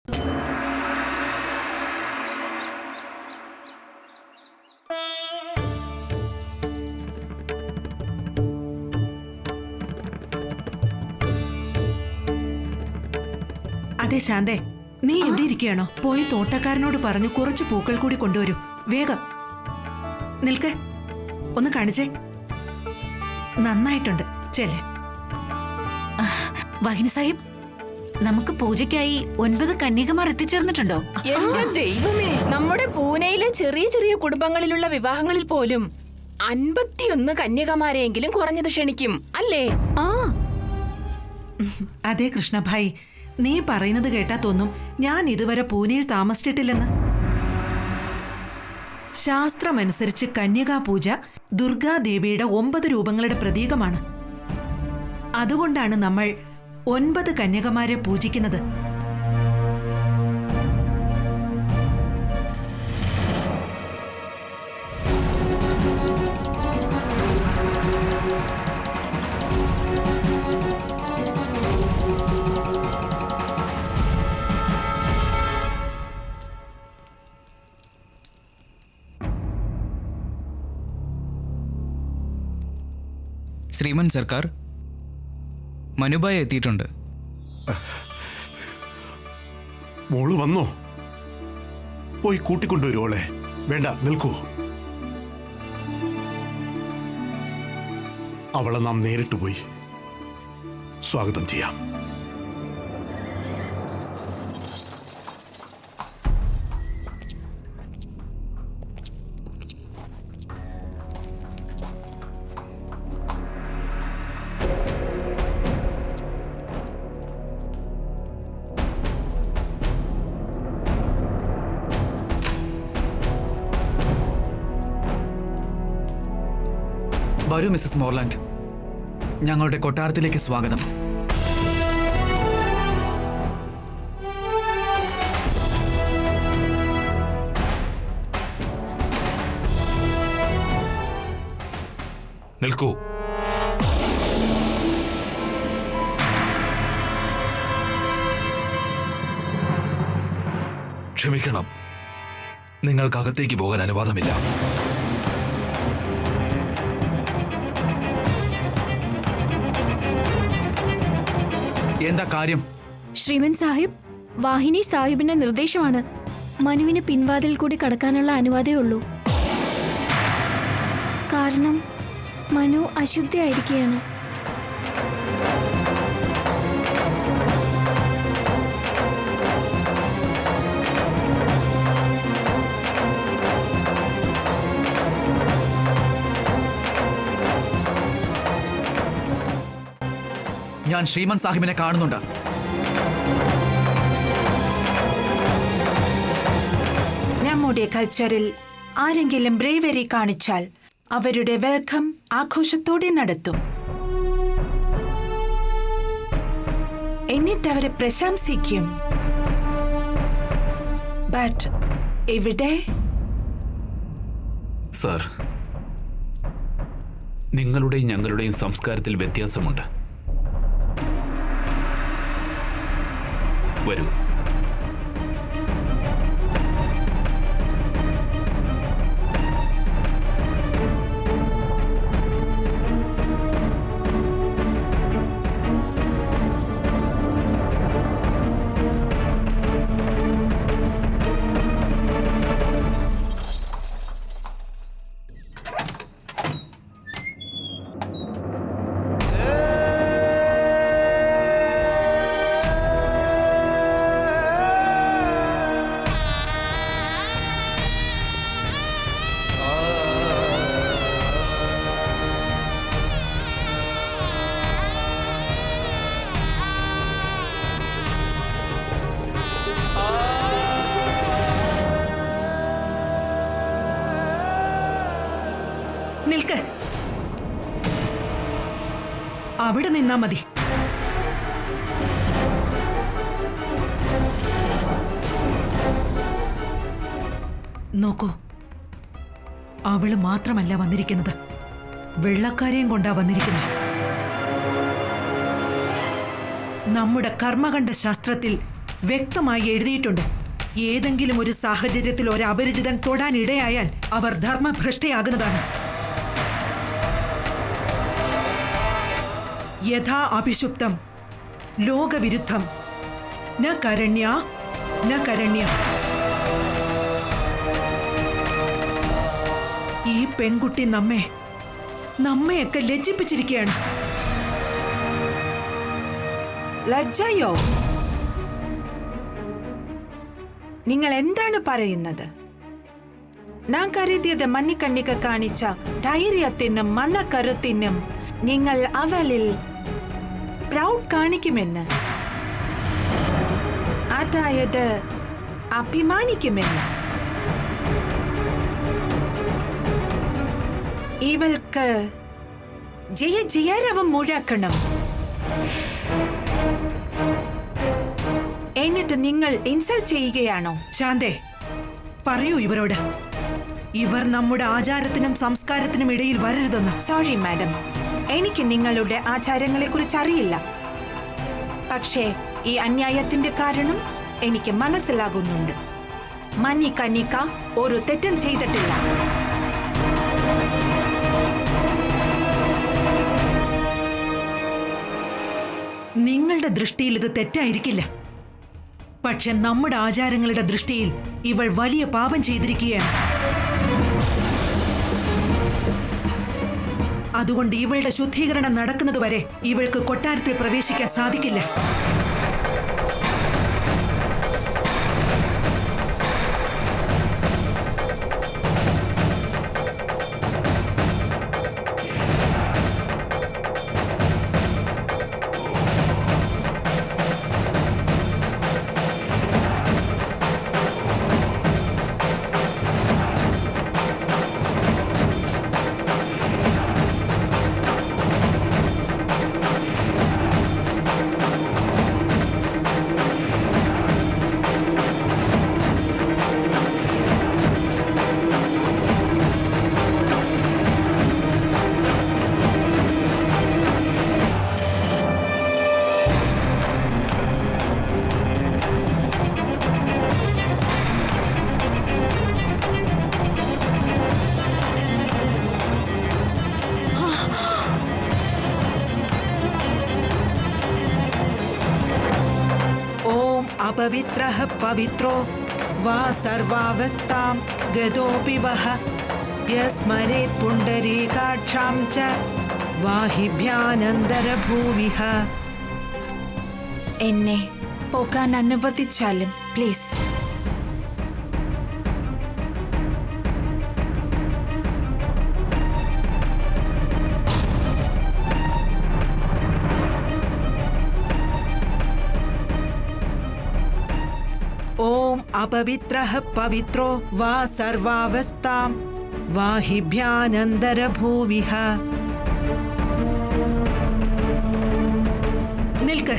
അതെ ശാന്തേ, നീ എവിടെ ഇരിക്കുകയാണോ? പോയി തോട്ടക്കാരനോട് പറഞ്ഞു കുറച്ച് പൂക്കൾ കൂടി കൊണ്ടുവരൂ. വേഗം നിൽക്ക്, ഒന്ന് കാണിച്ചേ. നന്നായിട്ടുണ്ട്, ചെല്ലേ. വാഹിനി സാഹിബ്, നമുക്ക് പൂജയ്ക്കായി 9 കന്യകമാർ എത്തിച്ചേർന്നിട്ടുണ്ടോ? എന്റെ ദൈവമേ, നമ്മുടെ പൂനെയിലെ ചെറിയ ചെറിയ കുടുംബങ്ങളിലുള്ള വിവാഹങ്ങളിൽ പോലും 51 കന്യകമാരെയെങ്കിലും കുറഞ്ഞത് ക്ഷണിക്കും, അല്ലേ? അതെ കൃഷ്ണഭായി, നീ പറയുന്നത് കേട്ടാ തോന്നും ഞാൻ ഇതുവരെ പൂനെയിൽ താമസിച്ചിട്ടില്ലെന്ന്. ശാസ്ത്രമനുസരിച്ച് കന്യകാ പൂജ ദുർഗാദേവിയുടെ 9 രൂപങ്ങളുടെ പ്രതീകമാണ്. അതുകൊണ്ടാണ് നമ്മൾ 9 കന്യകമാരെ പൂജിക്കുന്നത്. ശ്രീമൻ സർക്കാർ, മനുബായ് എത്തിയിട്ടുണ്ട്. മോള് വന്നോ? പോയി കൂട്ടിക്കൊണ്ടുവരുവോളെ. വേണ്ട, നിൽക്കൂ. അവളെ നാം നേരിട്ട് പോയി സ്വാഗതം ചെയ്യാം. വരൂ മിസ്സസ് മോർലാൻഡ്, ഞങ്ങളുടെ കൊട്ടാരത്തിലേക്ക് സ്വാഗതം. നിൽക്കൂ. ക്ഷമിക്കണം, നിങ്ങൾക്കകത്തേക്ക് പോകാൻ അനുവാദമില്ല. എന്താ കാര്യം? ശ്രീമൻ സാഹിബ്, വാഹിനി സാഹിബിന്റെ നിർദ്ദേശമാണ്. മനുവിന് പിൻവാതിൽ കൂടി കടക്കാനുള്ള അനുവാദമേ ഉള്ളൂ. കാരണം മനു അശുദ്ധിയായിരിക്കുകയാണ്. ഞാൻ ശ്രീമൻ സാഹിബിനെ കാണുന്നുണ്ട്. നമ്മുടെ കൾച്ചറിൽ ആരെങ്കിലും ബ്രേവറി കാണിച്ചാൽ അവരുടെ വെൽക്കം ആഘോഷത്തോടെ നടത്തും. എന്നിട്ട് അവരെ പ്രശംസിക്കും. ബട്ട് ഇവിടെ സർ, നിങ്ങളുടെയും ഞങ്ങളുടെയും സംസ്കാരത്തിൽ വ്യത്യാസമുണ്ട്. വരൂ. നിൽക്ക്, അവിടെ നിന്നാ മതി. നോക്കൂ, അവള് മാത്രമല്ല വന്നിരിക്കുന്നത്, വെള്ളക്കാരെയും കൊണ്ടാ വന്നിരിക്കുന്നത്. നമ്മുടെ കർമ്മകണ്ഠ ശാസ്ത്രത്തിൽ വ്യക്തമായി എഴുതിയിട്ടുണ്ട്. ഏതെങ്കിലും ഒരു സാഹചര്യത്തിൽ ഒരു അപരിചിതൻ തൊടാൻ ഇടയായാൽ അവർ ധർമ്മഭ്രഷ്ടയാകുന്നതാണ്. യഥാ അഭിഷുപ്തം ലോകവിരുദ്ധം ന കരണ്യ ന കരണ്യ. ഈ പെൺകുട്ടി നമ്മയൊക്കെ ലജ്ജിപ്പിച്ചിരിക്കുകയാണ്. ലജ്ജയോ? നിങ്ങൾ എന്താണ് പറയുന്നത്? ഞാൻ കരുതിയത് മഞ്ഞക്കണ്ണിക കാണിച്ച ധൈര്യത്തിനും മനക്കരുത്തിനും നിങ്ങൾ അവളിൽ പ്രൗഡ് കാണിക്കുമെന്ന്, അതായത് അഭിമാനിക്കുമെന്ന്. ഇവൾക്ക് ജയ ജയരവം മുഴക്കണം. എന്നിട്ട് നിങ്ങൾ ഇൻസൾട്ട് ചെയ്യുകയാണോ? ശാന്തേ, പറയൂ ഇവരോട്, ഇവർ നമ്മുടെ ആചാരത്തിനും സംസ്കാരത്തിനും ഇടയിൽ വരരുതെന്ന്. സോറി മാഡം, എനിക്ക് നിങ്ങളുടെ ആചാരങ്ങളെ കുറിച്ച് അറിയില്ല. പക്ഷേ ഈ അന്യായത്തിന്റെ കാരണം എനിക്ക് മനസ്സിലാകുന്നുണ്ട്. മഞ്ഞിക്കണ്ണിക ഒരു തെറ്റും ചെയ്തിട്ടില്ല. നിങ്ങളുടെ ദൃഷ്ടിയിൽ ഇത് തെറ്റായിരിക്കില്ല. പക്ഷെ നമ്മുടെ ആചാരങ്ങളുടെ ദൃഷ്ടിയിൽ ഇവൾ വലിയ പാപം ചെയ്തിരിക്കുകയാണ്. അതുകൊണ്ട് ഇവളുടെ ശുദ്ധീകരണം നടക്കുന്നതുവരെ ഇവൾക്ക് കൊട്ടാരത്തിൽ പ്രവേശിക്കാൻ സാധിക്കില്ല. अपवित्रः पवित्रो वा सर्वावस्थां गतोऽपि वः यस्मरेत् पुण्डरीकाक्षां च वाहिभ्यानन्दरभूविः. എന്നെ പോകാൻ അനുവദിച്ചാലും പ്ലീസ്. ओम अपवित्रः पवित्रो वा सर्वावस्थां वाहिभ्यानन्दरभूविः. നിൽക്ക്.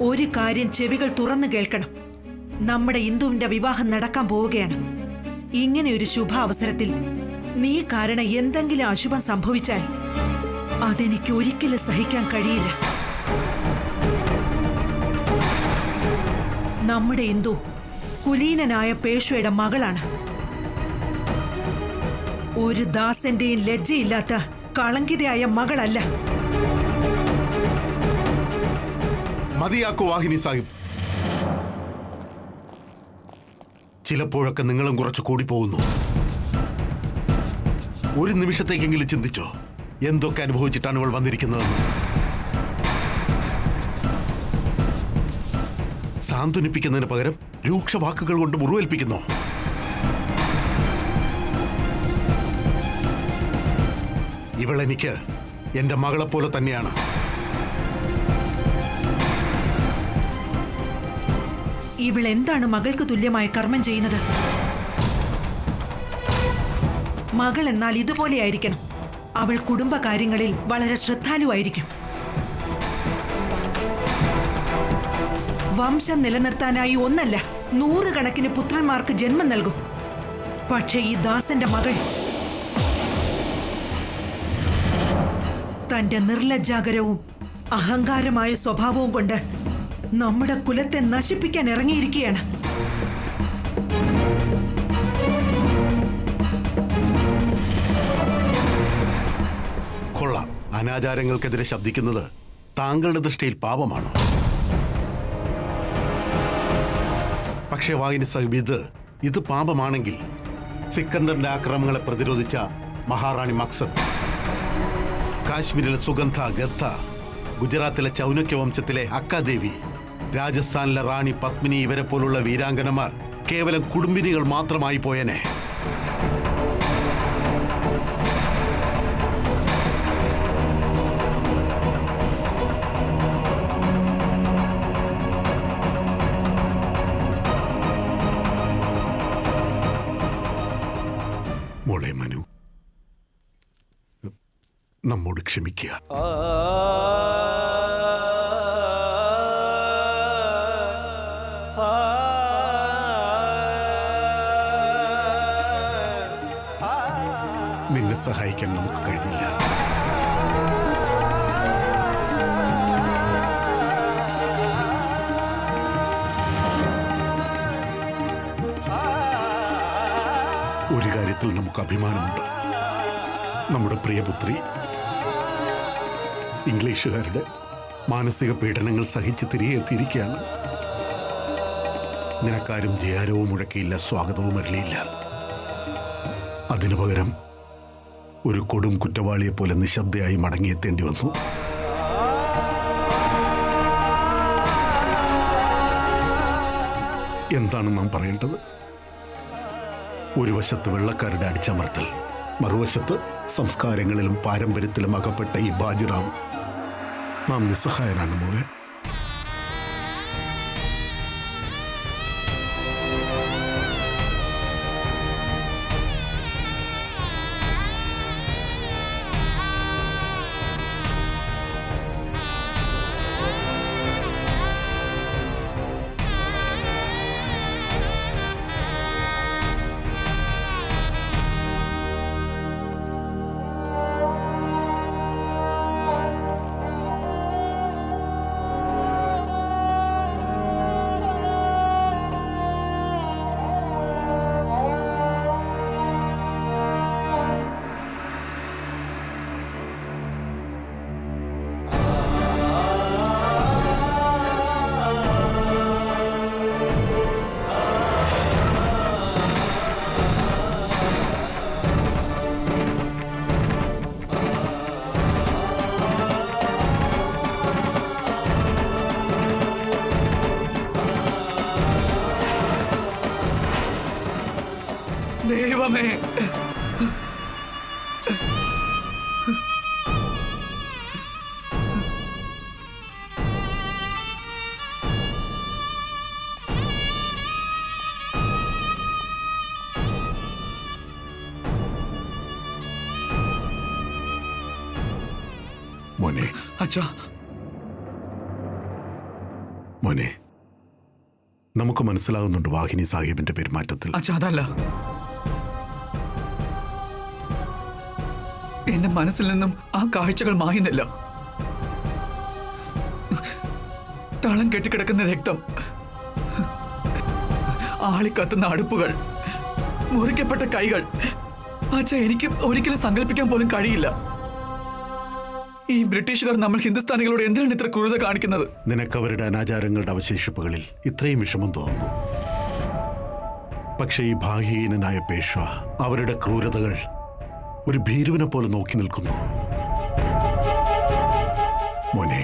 ഒരു കാര്യം ചെവികൾ തുറന്നു കേൾക്കണം. നമ്മുടെ ഇന്ദുവിന്റെ വിവാഹം നടക്കാൻ പോവുകയാണ്. ഇങ്ങനെ ഒരു ശുഭ അവസരത്തിൽ നീ കാരണം എന്തെങ്കിലും അശുഭം സംഭവിച്ചാൽ അതെനിക്ക് ഒരിക്കലും സഹിക്കാൻ കഴിയില്ല. നമ്മുടെ ഇന്ദു കുലീനനായ പേഷ്വയുടെ മകളാണ്. ഒരു ദാസന്റെയും ലജ്ജയില്ലാത്ത കളങ്കിതയായ മകളല്ല. മതിയാക്കൂ വാഹിനി സാഹിബ്. ചിലപ്പോഴൊക്കെ നിങ്ങളും കുറച്ച് കൂടി പോകുന്നു. ഒരു നിമിഷത്തേക്കെങ്കിലും ചിന്തിച്ചോ എന്തൊക്കെ അനുഭവിച്ചിട്ടാണ് ഇവൾ വന്നിരിക്കുന്നതെന്ന്. സാന്ത്വനിപ്പിക്കുന്നതിന് പകരം രൂക്ഷ വാക്കുകൾ കൊണ്ട് മുറിവേൽപ്പിക്കുന്നോ? ഇവളെനിക്ക് എന്റെ മകളെപ്പോലെ തന്നെയാണ്. ഇവൾ എന്താണ് മകൾക്ക് തുല്യമായ കർമ്മം ചെയ്യുന്നത്? മകൾ എന്നാൽ ഇതുപോലെയായിരിക്കണം. അവൾ കുടുംബകാര്യങ്ങളിൽ വളരെ ശ്രദ്ധാലുവായിരിക്കും. വംശം നിലനിർത്താനായി ഒന്നല്ല 100 കണക്കിന് പുത്രന്മാർക്ക് ജന്മം നൽകും. പക്ഷേ ഈ ദാസന്റെ മകൾ തന്റെ നിർലജ്ജാകരവും അഹങ്കാരമായ സ്വഭാവവും കൊണ്ട് നമ്മുടെ കുലത്തെ നശിപ്പിക്കാൻ ഇറങ്ങിയിരിക്കുകയാണ്. കൊള്ളാം. അനാചാരങ്ങൾക്കെതിരെ ശബ്ദിക്കുന്നത് താങ്കളുടെ ദൃഷ്ടിയിൽ പാപമാണ്. പക്ഷേ വാഹിനി സാഹിബ്, ഇത് പാപമാണെങ്കിൽ സിക്കന്ദറിന്റെ ആക്രമണങ്ങളെ പ്രതിരോധിച്ച മഹാറാണി മക്സദ്, കാശ്മീരിലെ സുഗന്ധ ഗത്ത, ഗുജറാത്തിലെ ചൗനക്യ വംശത്തിലെ അക്കാദേവി, രാജസ്ഥാനിലെ റാണി പത്മിനി ഇവരെ പോലുള്ള വീരാംഗനമാർ കേവലം കുടുംബിനികൾ മാത്രമായി പോയനെ. മോളെ മനു, നമ്മോട് ക്ഷമിക്കുക. നിന്നെ സഹായിക്കാൻ നമുക്ക് കഴിഞ്ഞില്ല. ഒരു കാര്യത്തിൽ നമുക്ക് അഭിമാനമുണ്ട്. നമ്മുടെ പ്രിയപുത്രി ഇംഗ്ലീഷുകാരുടെ മാനസിക പീഡനങ്ങൾ സഹിച്ച് തിരികെ എത്തിയിരിക്കുകയാണ്. നിനക്കാരും ജയാരവും മുഴക്കിയില്ല, സ്വാഗതവും അരളിയില്ല. അതിനു പകരം ഒരു കൊടും കുറ്റവാളിയെ പോലെ നിശബ്ദയായി മടങ്ങിയെത്തേണ്ടി വന്നു. എന്താണ് നാം പറയേണ്ടത്? ഒരു വശത്ത് വെള്ളക്കാരുടെ അടിച്ചമർത്തൽ, മറുവശത്ത് സംസ്കാരങ്ങളിലും പാരമ്പര്യത്തിലും അകപ്പെട്ട ഈ ബാജിറാവ്. നാം നിസ്സഹായനാണ് മോളെ. ദൈവമേ, മോനെ, അച്ഛാ, മോനെ, നമുക്ക് മനസ്സിലാകുന്നുണ്ട് വാഹിനി സാഹിബിന്റെ പെരുമാറ്റത്തിൽ. അച്ഛാ, അതല്ല, എന്റെ മനസ്സിൽ നിന്നും ആ കാഴ്ചകൾ മായുന്നില്ല. തളം കെട്ടിക്കിടക്കുന്ന രക്തം, ആളിക്കത്തുന്ന അടുപ്പുകൾ, മുറിക്കപ്പെട്ട കൈകൾ. അച്ഛാ, എനിക്ക് ഒരിക്കലും സങ്കല്പിക്കാൻ പോലും കഴിയില്ല. ഈ ബ്രിട്ടീഷുകാർ നമ്മൾ ഹിന്ദുസ്ഥാനികളോട് എന്തിനാണ് ഇത്ര ക്രൂരത കാണിക്കുന്നത്? നിനക്കവരുടെ അനാചാരങ്ങളുടെ അവശേഷിപ്പുകളിൽ ഇത്രയും വിഷമം തോന്നുന്നു. പക്ഷേ ഈ ഭാഗ്യഹീനനായ പേഷ്വ അവരുടെ ക്രൂരതകൾ ഒരു ഭീരുവിനെ പോലെ നോക്കി നിൽക്കുന്നു. മോനെ,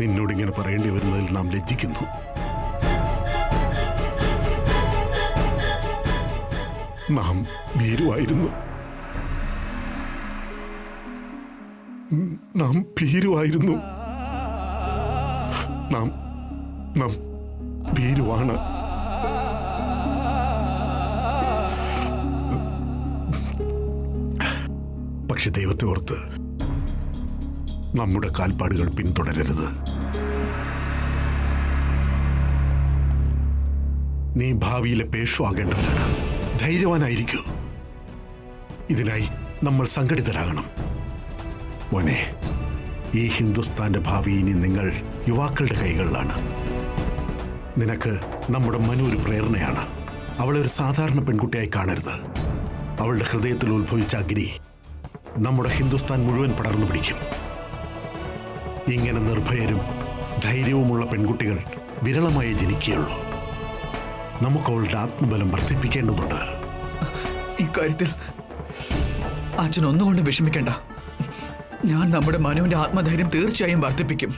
നിന്നോടിങ്ങനെ പറയേണ്ടി വരുന്നതിൽ നാം ലജ്ജിക്കുന്നു. നാം ഭീരുവായിരുന്നു. നാം ഭീരുവായിരുന്നു. നാം ഭീരുവാണ്. പക്ഷെ ദൈവത്തെ ഓർത്ത് നമ്മുടെ കാൽപ്പാടുകൾ പിന്തുടരരുത്. നീ ഭാവിയിലെ പേഷ്വ ആകേണ്ടവരാണ്. ധൈര്യവാനായിരിക്കൂ. ഇതിനായി നമ്മൾ സംഘടിതരാകണം. മോനെ, ഈ ഹിന്ദുസ്ഥാന്റെ ഭാവി ഇനി നിങ്ങൾ യുവാക്കളുടെ കൈകളിലാണ്. നിനക്ക് നമ്മുടെ മനു ഒരു പ്രേരണയാണ്. അവളെ ഒരു സാധാരണ പെൺകുട്ടിയായി കാണരുത്. അവളുടെ ഹൃദയത്തിൽ ഉത്ഭവിച്ച അഗ്നി നമ്മുടെ ഹിന്ദുസ്ഥാൻ മുഴുവൻ പടർന്നു പിടിക്കും. ഇങ്ങനെ നിർഭയരും ധൈര്യവുമുള്ള പെൺകുട്ടികൾ വിരളമായി ജനിക്കുകയുള്ളൂ. നമുക്ക് അവളുടെ ആത്മബലം വർദ്ധിപ്പിക്കേണ്ടതുണ്ട്. ഇക്കാര്യത്തിൽ അച്ഛൻ ഒന്നുകൊണ്ടും വിഷമിക്കേണ്ട. ഞാൻ നമ്മുടെ മനുവിന്റെ ആത്മധൈര്യം തീർച്ചയായും വർദ്ധിപ്പിക്കും.